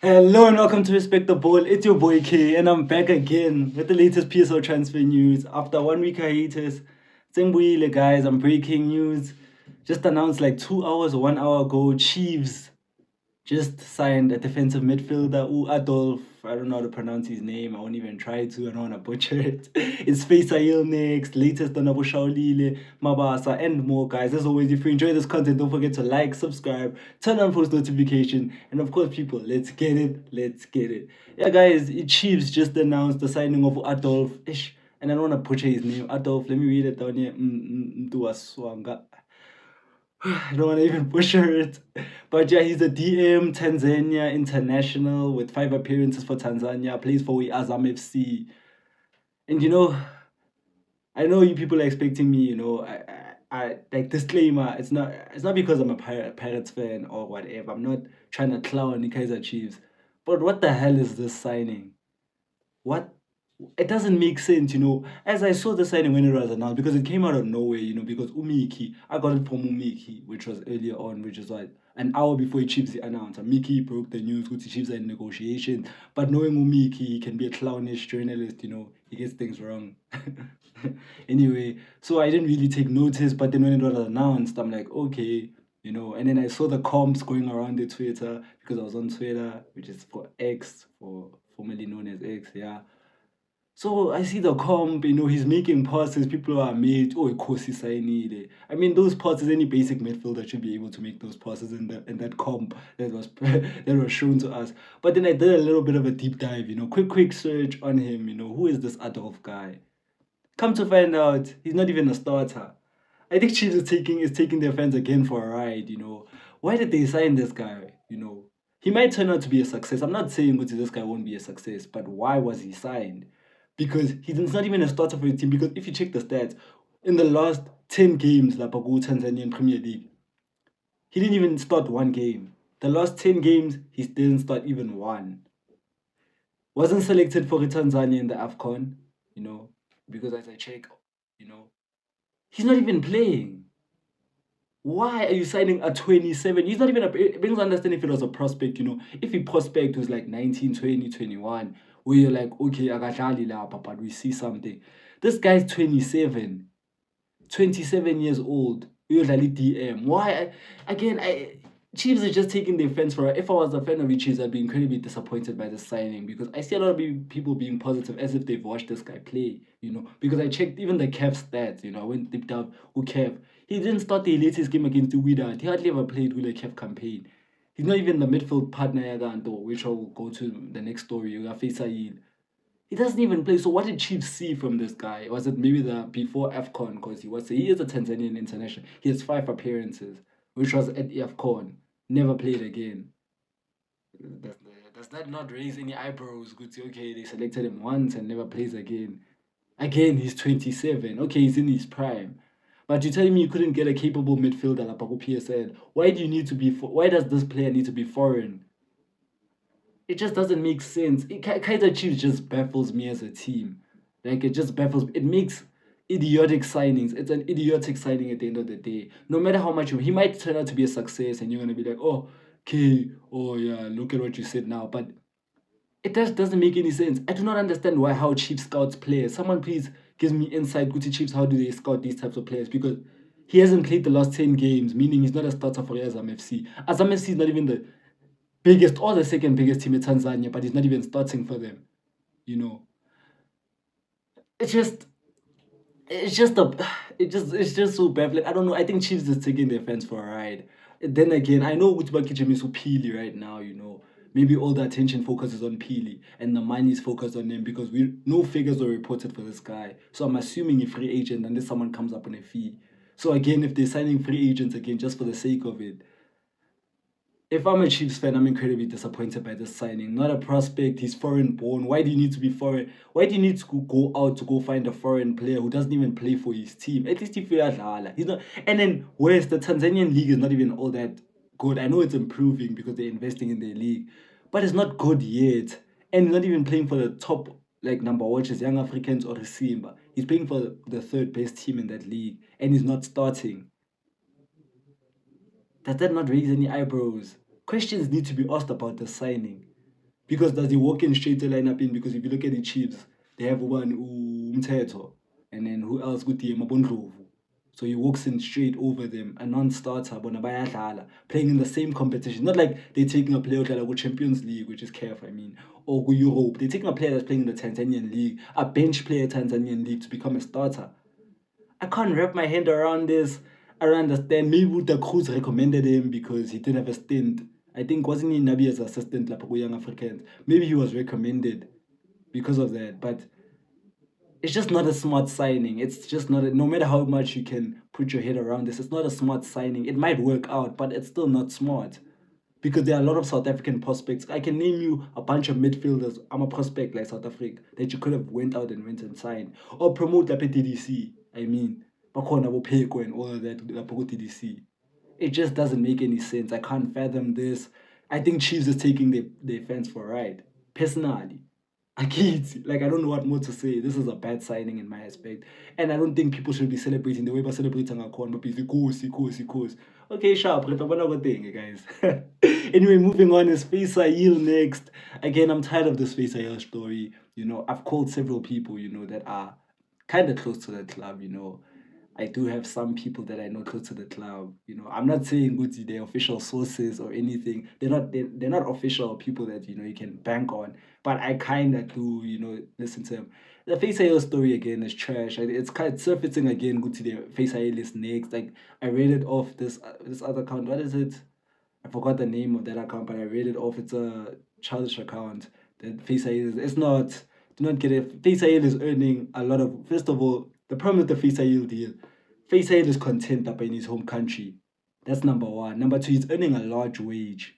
Hello and welcome to Respect the Ball. It's your boy K, and I'm back again with the latest PSL transfer news. After 1 week hiatus, Zembuyile guys, I'm breaking news. Just announced like 2 hours or 1 hour ago. Chiefs just signed a defensive midfielder, Adolf. I don't know how to pronounce his name. I won't even try to. I don't want to butcher it. It's Feisal next. Latest on Mabasa Shalulile, Mabasa, and more, guys. As always, if you enjoy this content, don't forget to like, subscribe, turn on post notification, and of course, people, let's get it. Let's get it. Yeah, guys, Chiefs just announced the signing of Adolf. Ish, and I don't want to butcher his name. Adolf. Let me read it down here. Mtasingwa. I don't want to even butcher it. But yeah, he's a DM, Tanzania international with 5 appearances for Tanzania, plays for Azam FC. And I know you people are expecting me, I like disclaimer, it's not because I'm a Pirates fan or whatever. I'm not trying to clown the Kaizer Chiefs. But what the hell is this signing? What it doesn't make sense. As I saw the signing when it was announced, because it came out of nowhere, because Umiki, I got it from Umiki, which was earlier on, which is like an hour before Chiefs announced. And Miki broke the news, good Chiefs are in negotiations. But knowing Umiki, he can be a clownish journalist, he gets things wrong. Anyway, so I didn't really take notice, but then when it was announced, I'm like, okay. And then I saw the comps going around the Twitter because I was on Twitter, which is for X, for formerly known as X, yeah. So I see the comp, he's making passes. People are made, oh, Kosi Sainide. I mean, those passes, any basic midfielder should be able to make those passes in that comp that was that was shown to us. But then I did a little bit of a deep dive, quick search on him, who is this Adolf guy? Come to find out, he's not even a starter. I think Chiefs is taking their fans again for a ride. Why did they sign this guy? He might turn out to be a success. I'm not saying this guy won't be a success, but why was he signed? Because he's not even a starter for the team. Because if you check the stats, in the last 10 games, La Pagu Tanzanian Premier League, he didn't even start one game. The last 10 games, he didn't start even one. Wasn't selected for Tanzania in the AFCON, because as I check, you know, he's not even playing. Why are you signing a 27? He's not even a. It brings understand if it was a prospect. If he prospect was like 19, 20, 21, where you're like, okay, akadlali lapha, but we see something. This guy's 27, 27 years old. You're like DM. Why? Again, Chiefs are just taking the offense for it. If I was a fan of the Chiefs, I'd be incredibly disappointed by the signing because I see a lot of people being positive as if they've watched this guy play. Because I checked even the Kev stats, I went deep down who Kev. He didn't start the latest game against the Wydad. He hardly ever played with a Kev campaign. He's not even the midfield partner, which I'll go to the next story. You got Feisal. He doesn't even play. So what did Chiefs see from this guy? Was it maybe the before AFCON? Because he is a Tanzanian international. He has 5 appearances, which was at AFCON. Never played again. Does, does that not raise any eyebrows? Good, okay, they selected him once and never plays again. Again, he's 27. Okay, he's in his prime. But you're telling me you couldn't get a capable midfielder like Paco PSL. Why do you need to be? Why does this player need to be foreign? It just doesn't make sense. Kaizer Chiefs just baffles me as a team. Like, it just baffles me. It makes idiotic signings. It's an idiotic signing at the end of the day. No matter how much he might turn out to be a success, and you're gonna be like, oh, okay, oh yeah, look at what you said now. But it just doesn't make any sense. I do not understand how Chiefs scouts players. Someone please gives me insight. Gucci Chiefs, how do they scout these types of players? Because he hasn't played the last 10 games, meaning he's not a starter for Azam FC. Azam FC is not even the biggest or the second biggest team in Tanzania, but he's not even starting for them. You know, it's just, it's just a, it's just so baffling. I don't know. I think Chiefs is taking their fans for a ride. Then again, I know Utba Kitchen is so Peely right now. Maybe all the attention focuses on Peely and the money is focused on him because no figures were reported for this guy. So I'm assuming a free agent unless someone comes up on a fee. So again, if they're signing free agents again just for the sake of it, if I'm a Chiefs fan, I'm incredibly disappointed by this signing. Not a prospect, he's foreign born. Why do you need to be foreign? Why do you need to go out to go find a foreign player who doesn't even play for his team? At least if you're he's not. And then where's the Tanzanian league is not even all that good. I know it's improving because they're investing in their league, but it's not good yet. And he's not even playing for the top like number which is Young Africans or Simba. He's playing for the third best team in that league, and he's not starting. Does that not raise any eyebrows? Questions need to be asked about the signing. Because does he walk in straight to line up in? Because if you look at the Chiefs, they have one Umteto, and then who else with the Mabondlovu. So he walks in straight over them, a non-starter, bona bayadlala, playing in the same competition. Not like they're taking a player like go Champions League, which is CAF, I mean, or go Europe. They're taking a player that's playing in the Tanzanian League, a bench player Tanzanian League to become a starter. I can't wrap my head around this. I don't understand. Maybe the Cruz recommended him because he didn't have a stint. I think wasn't he Nabi's assistant, like Young Africans? Maybe he was recommended because of that. But it's just not a smart signing. It's just not. No matter how much you can put your head around this, it's not a smart signing. It might work out, but it's still not smart because there are a lot of South African prospects. I can name you a bunch of midfielders. I'm a prospect like South Africa that you could have went out and went and signed or promote like TDC. I mean, Bakona Bopeko and all of that like TDC. It just doesn't make any sense. I can't fathom this. I think Chiefs is taking their fans for a ride. Personally, I can't. Like, I don't know what more to say. This is a bad signing in my aspect. And I don't think people should be celebrating the way we're celebrating our corn, but be course. Okay, sharp. One thing, guys. Anyway, moving on is Feisal next. Again, I'm tired of this Feisal story. I've called several people, that are kind of close to the club. I do have some people that I know close to the club. I'm not saying Gucci, they're official sources or anything. They're not official people that you can bank on. But I kind of do, listen to them. The Faisal story again is trash. It's kind of surfacing again. Gucci, the Faisal is next. Like I read it off this other account. What is it? I forgot the name of that account, but I read it off. It's a childish account. That Faisal is. It's not. Do not get it. Faisal is earning a lot of. First of all, the problem with the Faisal deal, Faisal is content up in his home country. That's number one. Number two, he's earning a large wage.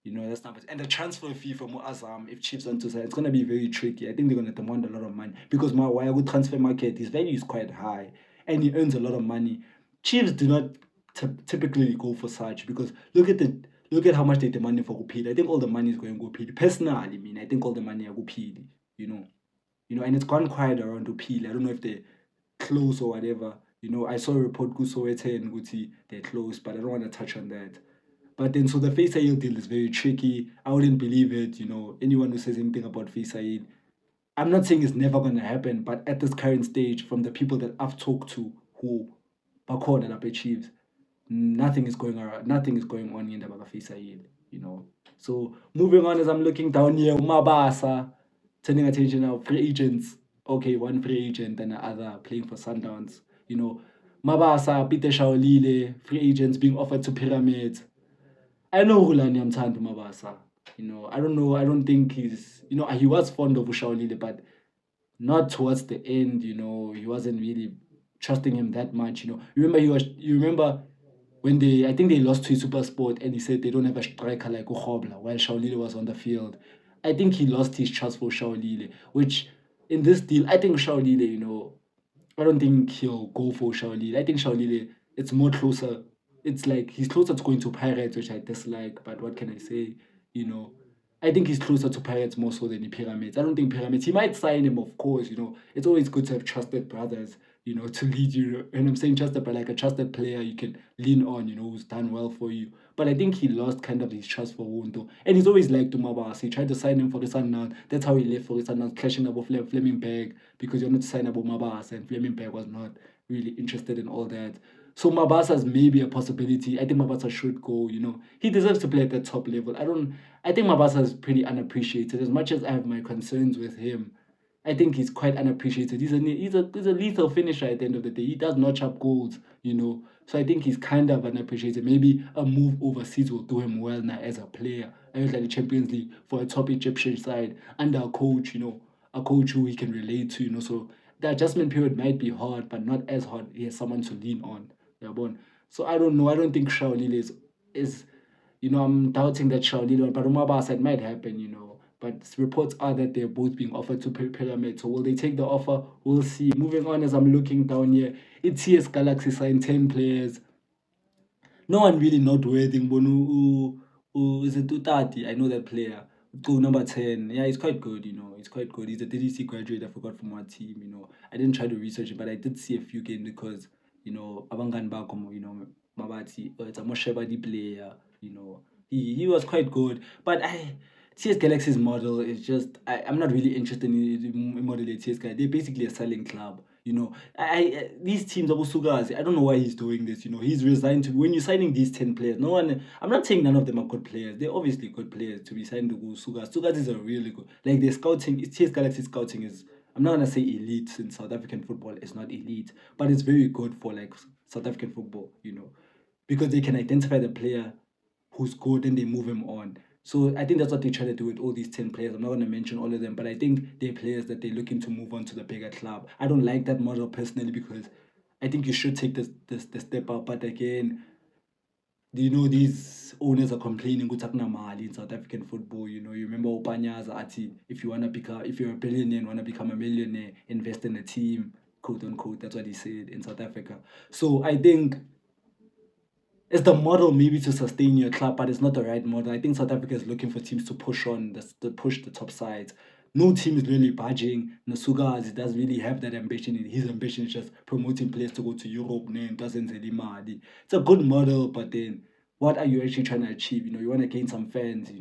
That's number two. And the transfer fee from Azam, if Chiefs want to say, it's gonna be very tricky. I think they're gonna demand a lot of money because my why would transfer market, his value is quite high, and he earns a lot of money. Chiefs do not typically go for such because look at how much they're demanding for Gupili. I think all the money is going to Gupili. Personally, I mean, I think all the money are Gupili. And it's gone quiet around Gupili. I don't know if they're close or whatever. I saw a report Kusowete and Guti, they're close, but I don't want to touch on that. But then, so the Faisal deal is very tricky. I wouldn't believe it. Anyone who says anything about Faisal, I'm not saying it's never going to happen, but at this current stage, from the people that I've talked to who Bakon and Ape Chiefs, nothing is going around, nothing is going on in the Baka Faisal. So moving on as I'm looking down here, Mabasa, turning attention now, free agents. Okay, one free agent and the other playing for Sundowns. Mabasa, Peter Shaolile, free agents being offered to Pyramids. I know Rulani Amthando Mabasa. I don't know. I don't think he was fond of Ushaolile, but not towards the end. He wasn't really trusting him that much. You remember when I think they lost to Super Sport and he said they don't have a striker like Uhobla while Shaolile was on the field. I think he lost his trust for Shaolile, which in this deal, I think Shaolile, I don't think he'll go for Shaolile. I think Shaolile, it's more closer. It's like he's closer to going to Pirates, which I dislike, but what can I say? You know, I think he's closer to Pirates more so than the Pyramids. I don't think Pyramids, he might sign him, of course. It's always good to have trusted brothers, to lead you. And I'm saying trusted, but like a trusted player you can lean on, who's done well for you. But I think he lost kind of his trust for Wunto. And he's always liked Mabasa. He tried to sign him for the Sundown. That's how he left for the Sundown, clashing up with Fleming Bag because you're not to sign up with Mabasa, and Fleming Bag was not really interested in all that. So Mabasa's maybe a possibility. I think Mabasa should go. He deserves to play at the top level. I think Mabasa is pretty unappreciated. As much as I have my concerns with him, I think he's quite unappreciated. He's a lethal finisher at the end of the day. He does notch up goals. So I think he's kind of unappreciated. Maybe a move overseas will do him well now as a player. I was like the Champions League for a top Egyptian side under a coach, a coach who he can relate to. So the adjustment period might be hard, but not as hard. He has someone to lean on. Yeah, bon. So I don't know. I don't think Shaolile is. I'm doubting that Shaolile, but Umabasa, it might happen. But reports are that they're both being offered to Pyramid. So will they take the offer? We'll see. Moving on, as I'm looking down here, ETS Galaxy signed 10 players. No one really noteworthy. Is it Tutati? I know that player. Go number 10. Yeah, he's quite good. He's quite good. He's a DDC graduate. I forgot from what team. I didn't try to research it, but I did see a few games because, Abangan Bakomo, Mabati, it's a Moshebadi player. He was quite good. But TS Galaxy's model is just I'm not really interested in model at TS. They're basically a selling club. These teams are Sugas. I don't know why he's doing this. He's resigned to when you're signing these 10 players. No one. I'm not saying none of them are good players. They're obviously good players to be signed to go Sugas. Sugas is a really good. Like their scouting, TS Galaxy scouting is. I'm not gonna say elite since South African football is not elite, but it's very good for like South African football. Because they can identify the player who's good and they move him on. So I think that's what they try to do with all these 10 players. I'm not going to mention all of them, but I think they're players that they're looking to move on to the bigger club. I don't like that model personally because I think you should take the step up. But again, these owners are complaining mali in South African football. You remember Upanyaza Ati, if you're a billionaire and want to become a millionaire, invest in a team, quote unquote. That's what he said in South Africa. So I think it's the model maybe to sustain your club, but it's not the right model. I think South Africa is looking for teams to push on, to push the top sides. No team is really budging. Nasuga doesn't really have that ambition. His ambition is just promoting players to go to Europe. Doesn't really matter. It's a good model, but then what are you actually trying to achieve? You want to gain some fans.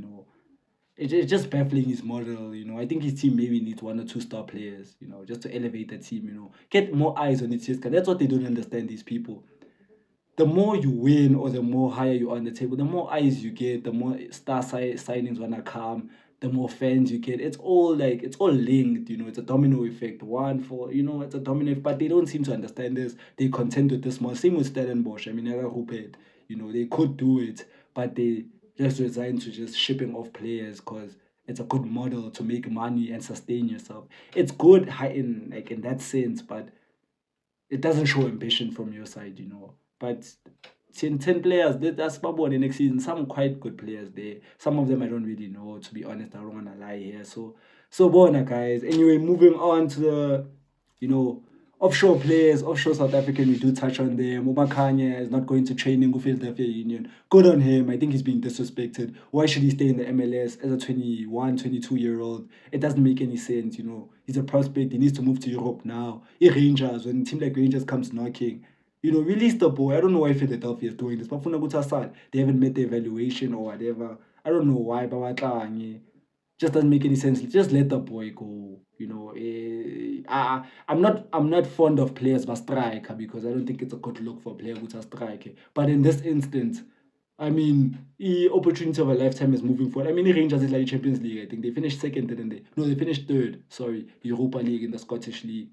It's just baffling his model. I think his team maybe needs 1 or 2 star players. Just to elevate the team. Get more eyes on it. That's what they don't understand. These people, the more you win or the more higher you are on the table, the more eyes you get, the more signings wanna come, the more fans you get. It's all linked. It's a domino effect. It's a domino effect, but they don't seem to understand this. They content with this more. Same with Stellenbosch. I mean, Rupert, they could do it, but they just resigned to just shipping off players because it's a good model to make money and sustain yourself. It's good high in that sense, but it doesn't show ambition from your side. But 10 players, that's Babone next season. Some quite good players there. Some of them I don't really know, to be honest. I don't want to lie here. So Bona, guys. Anyway, moving on to the, you know, offshore players, offshore South African, we do touch on them. Makanya is not going to training with Philadelphia Union. Good on him. I think he's being disrespected. Why should he stay in the MLS as a 21, 22-year-old? It doesn't make any sense. He's a prospect. He needs to move to Europe now. Rangers, when a team like Rangers comes knocking, release the boy. I don't know why Philadelphia is doing this. But they haven't met the evaluation or whatever. I don't know why, but just doesn't make any sense. Just let the boy go. I'm not fond of players but striker because I don't think it's a good look for a player who's a striker. But in this instance, I mean, the opportunity of a lifetime is moving forward. I mean, the Rangers is like Champions League. I think they finished second, didn't they? No, they finished third. Sorry, Europa League in the Scottish League.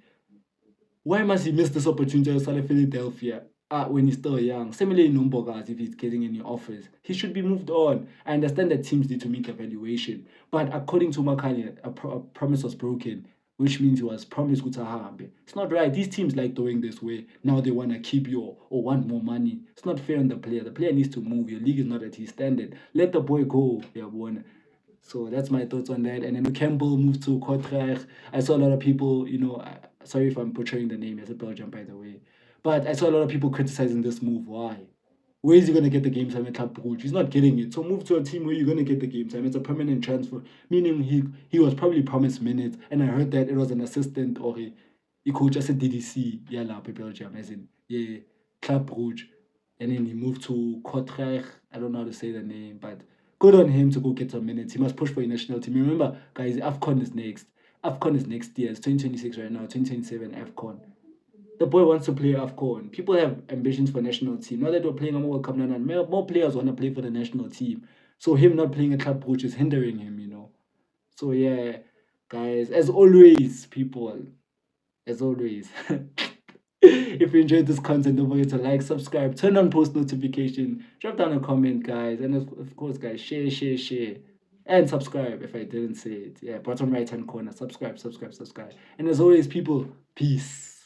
Why must he miss this opportunity to sell Philadelphia when he's still young? Similarly, Numbogas, if he's getting any offers, he should be moved on. I understand that teams need to meet the valuation, but according to Makanya, a promise was broken, which means he was promised Gutahambe. It's not right. These teams like doing this way. Now they want to keep you or want more money. It's not fair on the player. The player needs to move. Your league is not at his standard. Let the boy go. Yeah, one. So that's my thoughts on that. And then Cambpell moved to Kortrijk. I saw a lot of people, sorry if I'm butchering the name, it's a Belgium, by the way. But I saw a lot of people criticizing this move. Why? Where is he going to get the game time at Club Brugge? He's not getting it. So move to a team where you're going to get the game time. It's a permanent transfer, meaning he was probably promised minutes. And I heard that it was an assistant or he could just a DDC, yeah, Belgium, as in, yeah, Club Brugge. And then he moved to Kortrijk. I don't know how to say the name, but good on him to go get some minutes. He must push for a national team. Remember, guys, AFCON is next. AFCON is next year. It's 2026 right now, 2027 AFCON. The boy wants to play AFCON. People have ambitions for national team. Now that we're playing a World Cup, more players want to play for the national team. So him not playing a club coach is hindering him. So yeah, guys, as always, people, as always. If you enjoyed this content, don't forget to like, subscribe, turn on post notification, drop down a comment, guys, and of course, guys, share, and subscribe if I didn't say it. Yeah, bottom right hand corner, subscribe. And as always, people, peace.